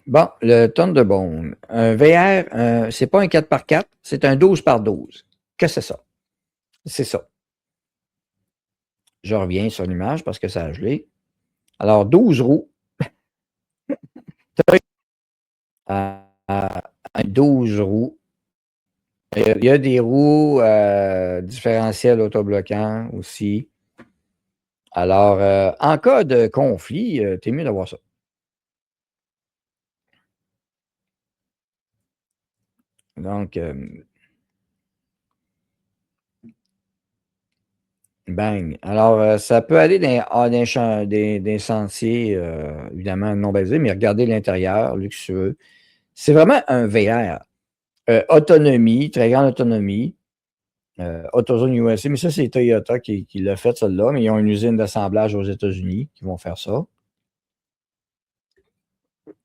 Bon, le Thunderbone. Un VR, c'est pas un 4x4, c'est un 12x12. Qu'est-ce que c'est ça? C'est ça. Je reviens sur l'image parce que ça a gelé. Alors, 12 roues. 12 roues. Il y a des roues différentielles autobloquants aussi. Alors, en cas de conflit, t'es mieux d'avoir ça. Donc, bang. Alors, ça peut aller dans des sentiers, évidemment, non balisés, mais regardez l'intérieur, luxueux. C'est vraiment un VR. Autonomie, très grande autonomie. AutoZone USA, mais ça, c'est Toyota qui l'a fait, celle-là, mais ils ont une usine d'assemblage aux États-Unis qui vont faire ça.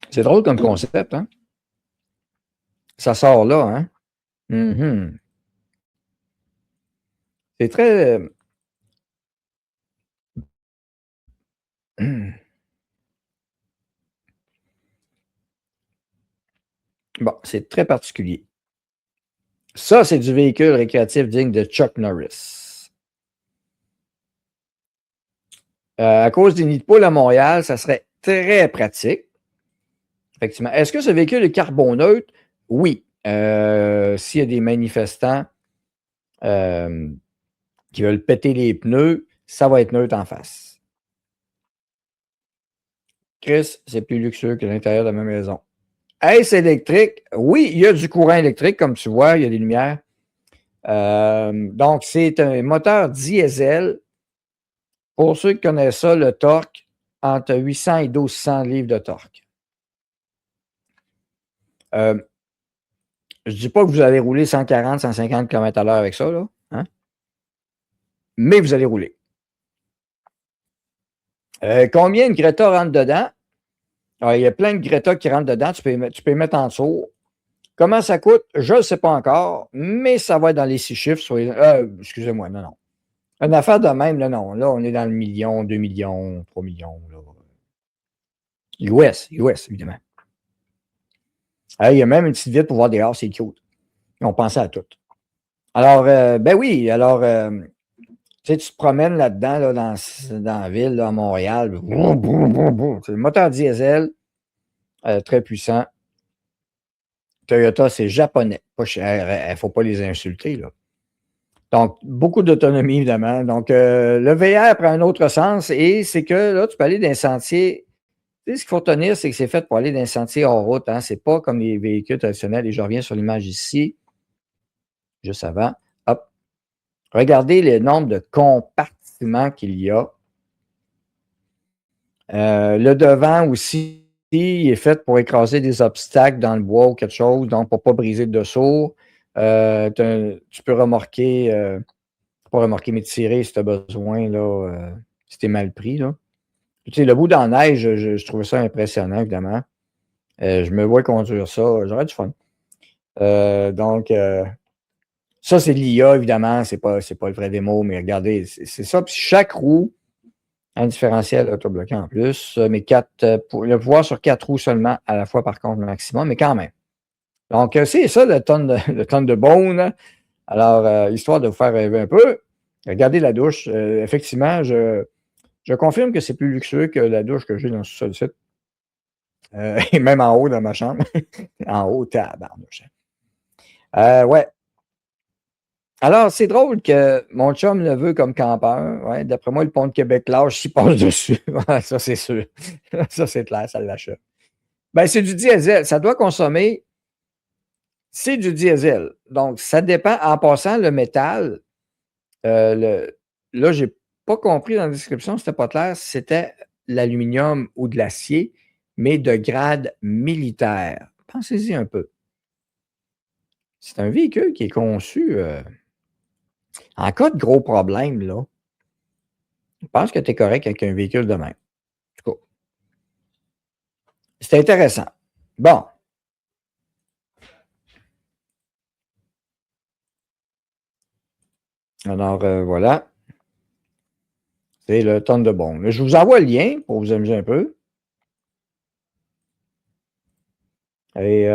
C'est drôle comme concept, hein? Ça sort là, hein? Mhm. C'est très. Bon, c'est très particulier. Ça, c'est du véhicule récréatif digne de Chuck Norris. À cause des nids de poules à Montréal, ça serait très pratique. Effectivement. Est-ce que ce véhicule est carboneutre? Oui. S'il y a des manifestants qui veulent péter les pneus, ça va être neutre en face. Chris, c'est plus luxueux que l'intérieur de ma maison. Est-ce électrique? Oui, il y a du courant électrique, comme tu vois, il y a des lumières. Donc, c'est un moteur diesel. Pour ceux qui connaissent ça, le torque, entre 800 et 1200 livres de torque. Je ne dis pas que vous allez rouler 140, 150 km/h avec ça, là, hein? Mais vous allez rouler. Combien de Greta rentre dedans? Alors, il y a plein de Greta qui rentrent dedans. Tu peux les mettre en dessous. Comment ça coûte? Je ne sais pas encore, mais ça va être dans les 6 chiffres. Excusez-moi, non, non. Une affaire de même, là, non. Là, on est dans le million, 2 millions, 3 millions. Là. US, évidemment. Il y a même une petite vitre pour voir dehors, c'est cute. Ils ont pensé à tout. Alors, ben oui, alors, tu sais, tu te promènes là-dedans, là, dans la ville, là, à Montréal. C'est le moteur diesel, très puissant. Toyota, c'est japonais, pas cher. Il ne faut pas les insulter, là. Donc, beaucoup d'autonomie, évidemment. Donc, le VR prend un autre sens et c'est que là, tu peux aller dans un sentier. Tu sais, ce qu'il faut retenir, c'est que c'est fait pour aller dans un sentier hors route. Hein. Ce n'est pas comme les véhicules traditionnels. Et je reviens sur l'image ici, juste avant. Hop. Regardez le nombre de compartiments qu'il y a. Le devant aussi, il est fait pour écraser des obstacles dans le bois ou quelque chose, donc pour ne pas briser le dessous. Tu peux remorquer, pas remorquer, mais tirer si tu as besoin, là, si tu es mal pris. Là. Tu sais, le bout dans la neige, je trouvais ça impressionnant, évidemment. Je me vois conduire ça, j'aurais du fun. Donc, ça, c'est de l'IA, évidemment, c'est pas le vrai démo, mais regardez, c'est ça. Puis chaque roue, un différentiel autobloquant en plus, mais le pouvoir sur 4 roues seulement à la fois, par contre, le maximum, mais quand même. Donc, c'est ça le tonne de bone. Alors, histoire de vous faire rêver un peu, regardez la douche. Effectivement, je confirme que c'est plus luxueux que la douche que j'ai dans ce site. Et même en haut dans ma chambre. En haut, tabarnouche. Ouais. Alors, c'est drôle que mon chum le veut comme campeur. Ouais, d'après moi, le pont de Québec-Large s'y passe dessus. Ouais, ça, c'est sûr. Ça, c'est clair, ça l'achète. Ben, c'est du diesel. Ça doit consommer. C'est du diesel. Donc, ça dépend. En passant, le métal, là, je n'ai pas compris dans la description, c'était pas clair si c'était l'aluminium ou de l'acier, mais de grade militaire. Pensez-y un peu. C'est un véhicule qui est conçu en cas de gros problème, là. Je pense que tu es correct avec un véhicule de même. En tout cas, c'est intéressant. Bon. Alors, voilà. C'est le Thunderbone. Je vous envoie le lien pour vous amuser un peu. Et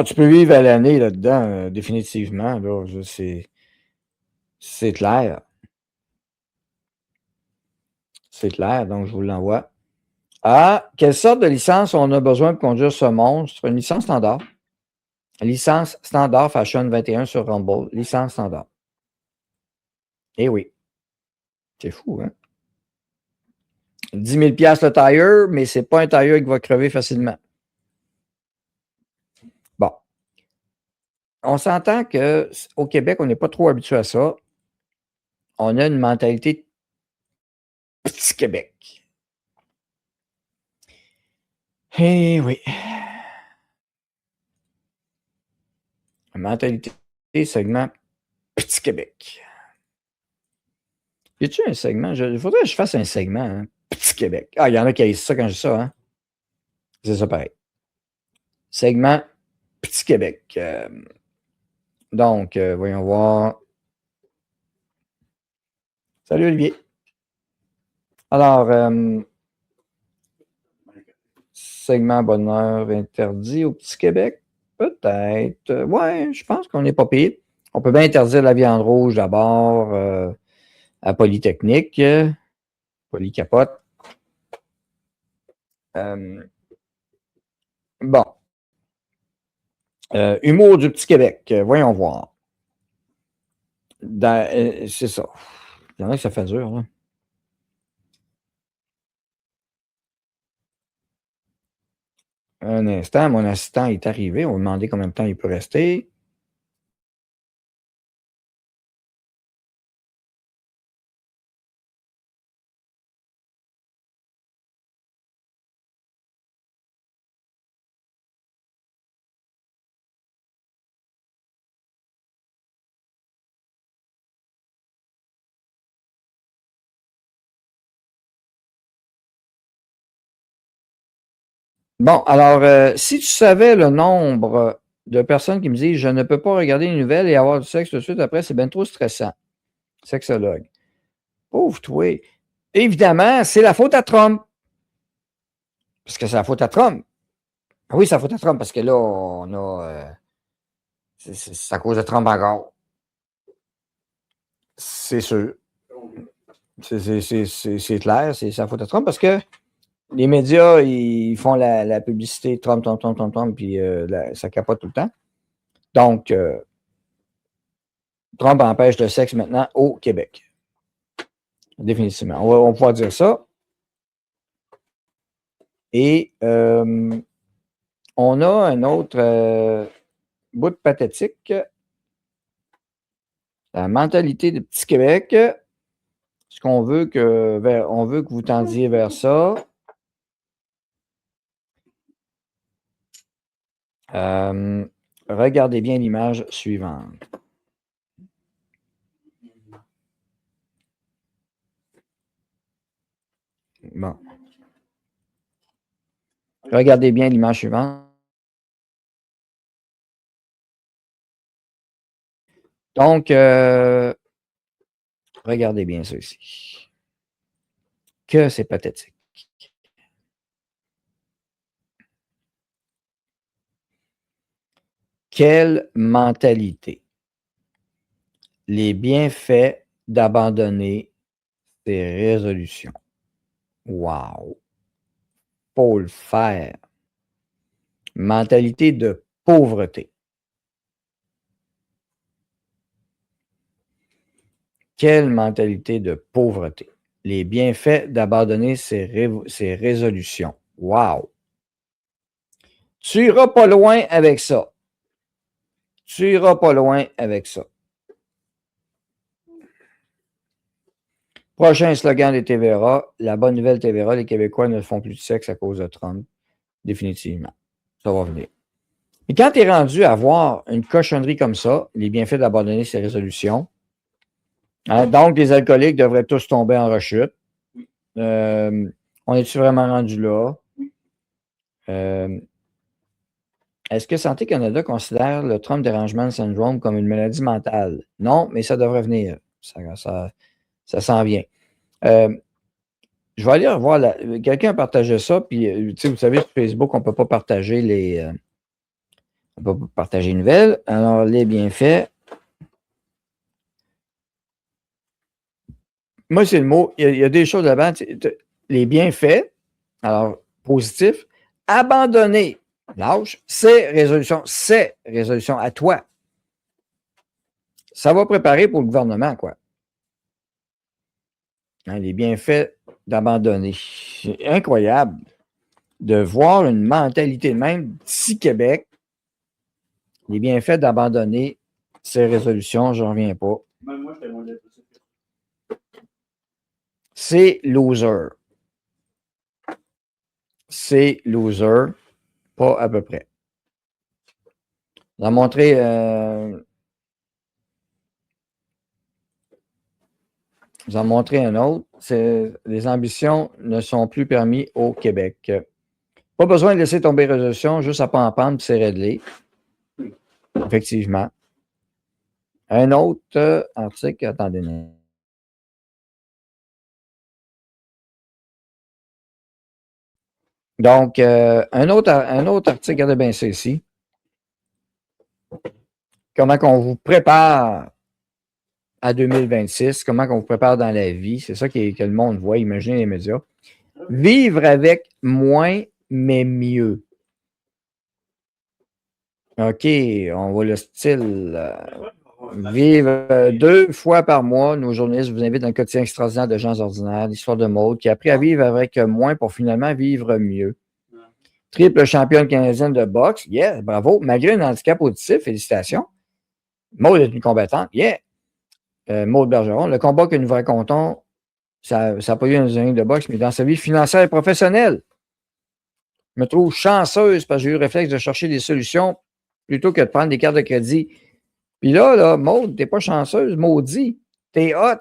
tu peux vivre à l'année là-dedans, définitivement. Là, c'est clair. C'est clair, donc je vous l'envoie. Ah, quelle sorte de licence on a besoin pour conduire ce monstre? Une licence standard. Licence standard Fashion 21 sur Rumble. Licence standard. Eh oui. C'est fou, hein? 10 000 le tire, mais c'est pas un tire qui va crever facilement. Bon. On s'entend qu'au Québec, on n'est pas trop habitué à ça. On a une mentalité petit Québec. Eh oui. Une mentalité segment petit Québec. Y a-tu un segment? Il faudrait que je fasse un segment, hein? Petit Québec. Ah, il y en a qui haïssent ça quand je dis ça, hein? C'est ça pareil. Segment Petit Québec. Donc, voyons voir. Salut Olivier. Alors, segment bonheur interdit au Petit Québec? Peut-être. Ouais, je pense qu'on n'est pas pire. On peut bien interdire la viande rouge d'abord à Polytechnique. Polycapote. Bon. Humour du Petit Québec. Voyons voir. C'est ça. Il y en a que ça fait dur, là. Un instant, mon assistant est arrivé. On va demander combien de temps il peut rester. Bon, alors, si tu savais le nombre de personnes qui me disent je ne peux pas regarder les nouvelles et avoir du sexe tout de suite après, c'est bien trop stressant. Sexologue. Pauvre toi. Évidemment, c'est la faute à Trump. Parce que c'est la faute à Trump. Oui, c'est la faute à Trump parce que là, on a. C'est à cause de Trump encore. C'est sûr. C'est clair, c'est la faute à Trump parce que les médias, ils font la publicité Trump, Trump, Trump, Trump, Trump, puis ça capote tout le temps. Donc, Trump empêche le sexe maintenant au Québec. Définitivement. On va pouvoir dire ça. Et on a un autre bout de pathétique. La mentalité de Petit Québec. Ce qu'on veut on veut que vous tendiez vers ça. Regardez bien l'image suivante. Bon. Regardez bien l'image suivante. Donc, regardez bien ça ici. Que c'est pathétique. Quelle mentalité. Les bienfaits d'abandonner ses résolutions. Wow. Faut le faire. Mentalité de pauvreté. Quelle mentalité de pauvreté. Les bienfaits d'abandonner ses résolutions. Wow. Tu iras pas loin avec ça. Tu iras pas loin avec ça. Prochain slogan des TVA. La bonne nouvelle TVA, les Québécois ne font plus de sexe à cause de Trump. Définitivement. Ça va venir. Et quand tu es rendu à voir une cochonnerie comme ça, les bienfaits d'abandonner ses résolutions, hein, donc les alcooliques devraient tous tomber en rechute. On est-tu vraiment rendu là? Est-ce que Santé Canada considère le Trump Derangement Syndrome comme une maladie mentale? Non, mais ça devrait venir. Ça s'en vient. Je vais aller revoir. Quelqu'un a partagé ça, puis vous savez, sur Facebook, on ne peut pas partager on peut pas partager une nouvelle. Alors, les bienfaits. Moi, c'est le mot. Il y a des choses là-bas. Les bienfaits, alors, positifs, abandonner l'âge, c'est résolution à toi. Ça va préparer pour le gouvernement, quoi. Hein, les bienfaits d'abandonner. C'est incroyable de voir une mentalité de même d'ici Québec. Les bienfaits d'abandonner ces résolutions, je n'en reviens pas. Même moi, j'étais loin d'être. C'est loser. C'est loser, pas à peu près. Je vais montrer. Je vais en montrer un autre. Les ambitions ne sont plus permis au Québec. Pas besoin de laisser tomber les résolutions, juste à pas en prendre, puis c'est réglé. Effectivement. Un autre article, attendez. Donc, un autre article, regardez bien ça ici. Comment qu'on vous prépare à 2026, comment qu'on vous prépare dans la vie. C'est ça que le monde voit, imaginez les médias. Vivre avec moins, mais mieux. OK, on voit le style. Vivre 2 fois par mois, nos journalistes vous invitent dans le quotidien extraordinaire de gens ordinaires, l'histoire de Maud, qui a appris à vivre avec moins pour finalement vivre mieux. Triple championne canadienne de boxe, yeah, bravo. Malgré un handicap auditif, félicitations. Maud est une combattante, yeah. Maud Bergeron, le combat que nous vous racontons, ça n'a pas eu un ring de boxe, mais dans sa vie financière et professionnelle. Je me trouve chanceuse parce que j'ai eu le réflexe de chercher des solutions plutôt que de prendre des cartes de crédit. Puis là, Maud, t'es pas chanceuse, maudit. T'es hot.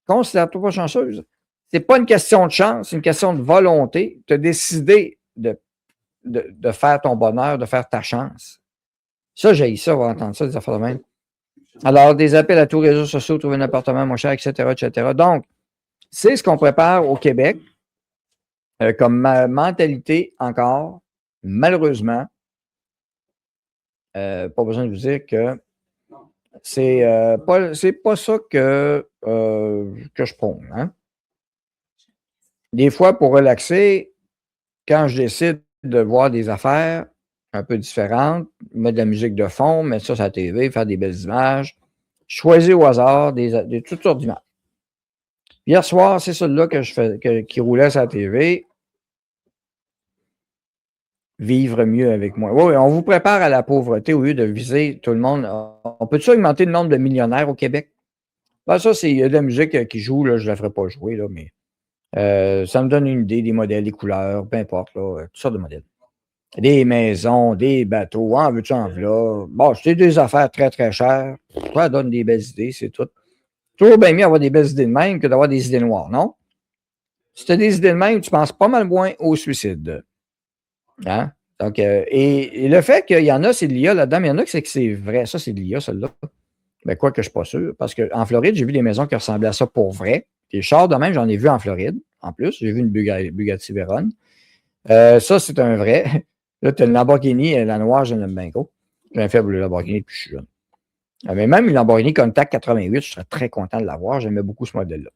Considère-toi pas chanceuse. C'est pas une question de chance, c'est une question de volonté. Tu as décidé de faire ton bonheur, de faire ta chance. Ça, j'ai ça, on va entendre ça, des affaires de même. Alors, des appels à tous les réseaux sociaux, trouver un appartement moins cher, etc., etc. Donc, c'est ce qu'on prépare au Québec comme mentalité encore, malheureusement. Pas besoin de vous dire que c'est pas ça que je prône. Hein? Des fois, pour relaxer, quand je décide de voir des affaires un peu différentes, mettre de la musique de fond, mettre ça sur la TV, faire des belles images, choisir au hasard toutes sortes d'images. Hier soir, c'est celui-là qui roulait sur la TV. Vivre mieux avec moi. Oui, on vous prépare à la pauvreté au lieu de viser tout le monde. On peut-tu augmenter le nombre de millionnaires au Québec? Ben, ça, il y a de la musique qui joue, là, je ne la ferai pas jouer, là, mais ça me donne une idée des modèles, des couleurs, peu importe, là, toutes sortes de modèles. Des maisons, des bateaux, en veux-tu en là. Bon, c'est des affaires très, très chères. Ça donne des belles idées, c'est tout. Toujours bien mieux d'avoir des belles idées de même que d'avoir des idées noires, non? Si tu as des idées de même, tu penses pas mal moins au suicide. Hein? Donc, et le fait qu'il y en a, c'est de l'IA là-dedans, mais il y en a que c'est vrai. Ça, c'est de l'IA, celle-là. Mais quoi que je ne suis pas sûr. Parce qu'en Floride, j'ai vu des maisons qui ressemblaient à ça pour vrai. Des chars de même, j'en ai vu en Floride. En plus, j'ai vu une Bugatti Veyron. Ça, c'est un vrai. Là, tu as une Lamborghini, la noire, je l'aime bien gros. J'ai un faible Lamborghini depuis que je suis jeune. Mais même une Lamborghini Contact 88, je serais très content de l'avoir. J'aimais beaucoup ce modèle-là.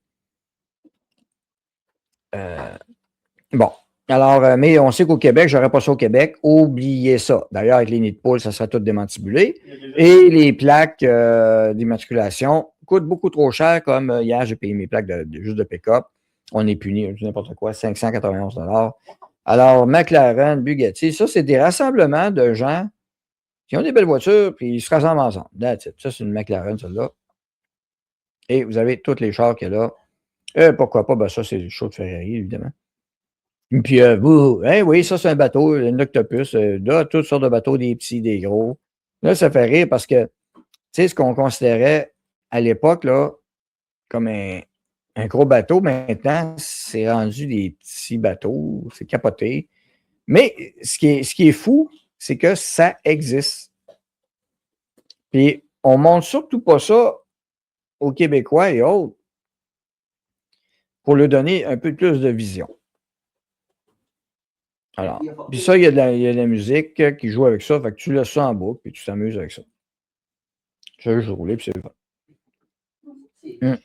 Bon. Alors, mais on sait qu'au Québec, je n'aurais pas ça au Québec. Oubliez ça. D'ailleurs, avec les nids de poules, ça serait tout démantibulé. Et les plaques d'immatriculation coûtent beaucoup trop cher, comme hier, j'ai payé mes plaques juste de pick-up. On est puni, n'importe quoi, 591 $. Alors, McLaren, Bugatti, ça, c'est des rassemblements de gens qui ont des belles voitures, puis ils se rassemblent ensemble. That's it. Ça, c'est une McLaren, celle-là. Et vous avez tous les chars qu'il y a là. Pourquoi pas? Ben, ça, c'est le show de Ferrari, évidemment. Puis, oui, ça, c'est un bateau, un octopus. Là, toutes sortes de bateaux, des petits, des gros. Là, ça fait rire parce que, tu sais, ce qu'on considérait à l'époque, là, comme un gros bateau, maintenant, c'est rendu des petits bateaux. C'est capoté. Mais ce qui est fou, c'est que ça existe. Puis, on ne montre surtout pas ça aux Québécois et autres. pour lui donner un peu plus de vision. Alors, puis ça, il y a de la musique qui joue avec ça, fait que tu laisses ça en boucle, puis tu t'amuses avec ça. Tu fais juste rouler, puis c'est le fun.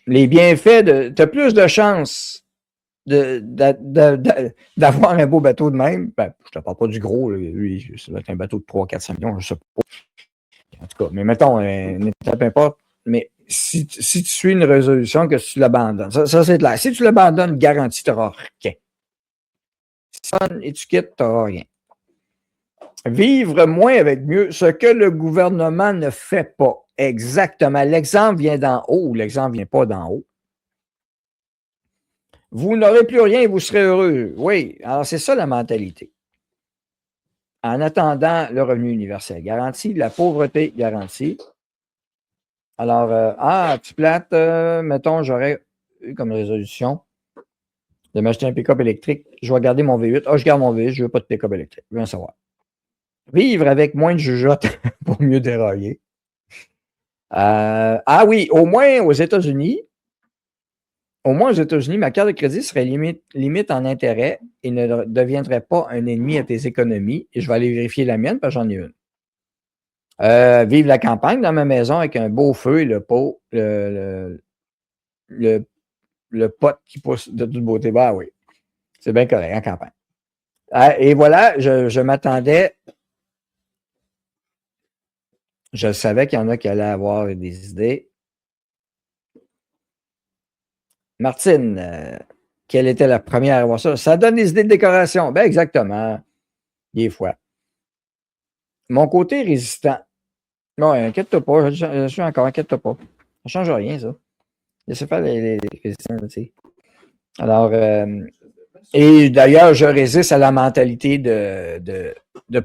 Les bienfaits tu as plus de chances d'avoir un beau bateau de même. Ben, je te parle pas du gros, là, lui, ça va être un bateau de 3, 4, 5 millions, je sais pas. En tout cas, mais mettons, peu importe. Mais si tu suis une résolution, que tu l'abandonnes, ça c'est clair. Si tu l'abandonnes, garantie, tu n'auras rien. Si tu quittes, tu n'auras rien. Vivre moins avec mieux, ce que le gouvernement ne fait pas. Exactement. L'exemple vient d'en haut ou l'exemple ne vient pas d'en haut. Vous n'aurez plus rien et vous serez heureux. Oui, alors c'est ça la mentalité. En attendant le revenu universel garanti, la pauvreté garantie. Alors, tu plates, mettons, j'aurais eu comme résolution de m'acheter un pick-up électrique. Je vais garder mon V8. Je garde mon V8, je ne veux pas de pick-up électrique. Je veux en savoir. Vivre avec moins de jugeote pour mieux dérailler. Oui, au moins aux États-Unis, ma carte de crédit serait limite en intérêt et ne deviendrait pas un ennemi à tes économies. Et je vais aller vérifier la mienne parce que j'en ai une. Vivre la campagne dans ma maison avec un beau feu et le pot, le pot qui pousse de toute beauté. Ben oui, c'est bien correct en campagne. Et voilà, je m'attendais. Je savais qu'il y en a qui allaient avoir des idées. Martine, quelle était la première à avoir ça? Ça donne des idées de décoration. Ben exactement. Des fois. Mon côté résistant. Non, inquiète-toi pas. Je suis encore, inquiète-toi pas. Ça ne change rien, ça. Laissez faire les résistants, tu sais. Alors, et d'ailleurs, je résiste à la mentalité de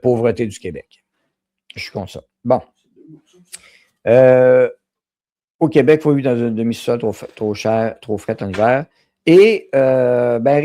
pauvreté du Québec. Je suis contre ça. Bon. Au Québec, il faut vivre dans un demi-sol trop cher, trop frais en hiver. Et, ben,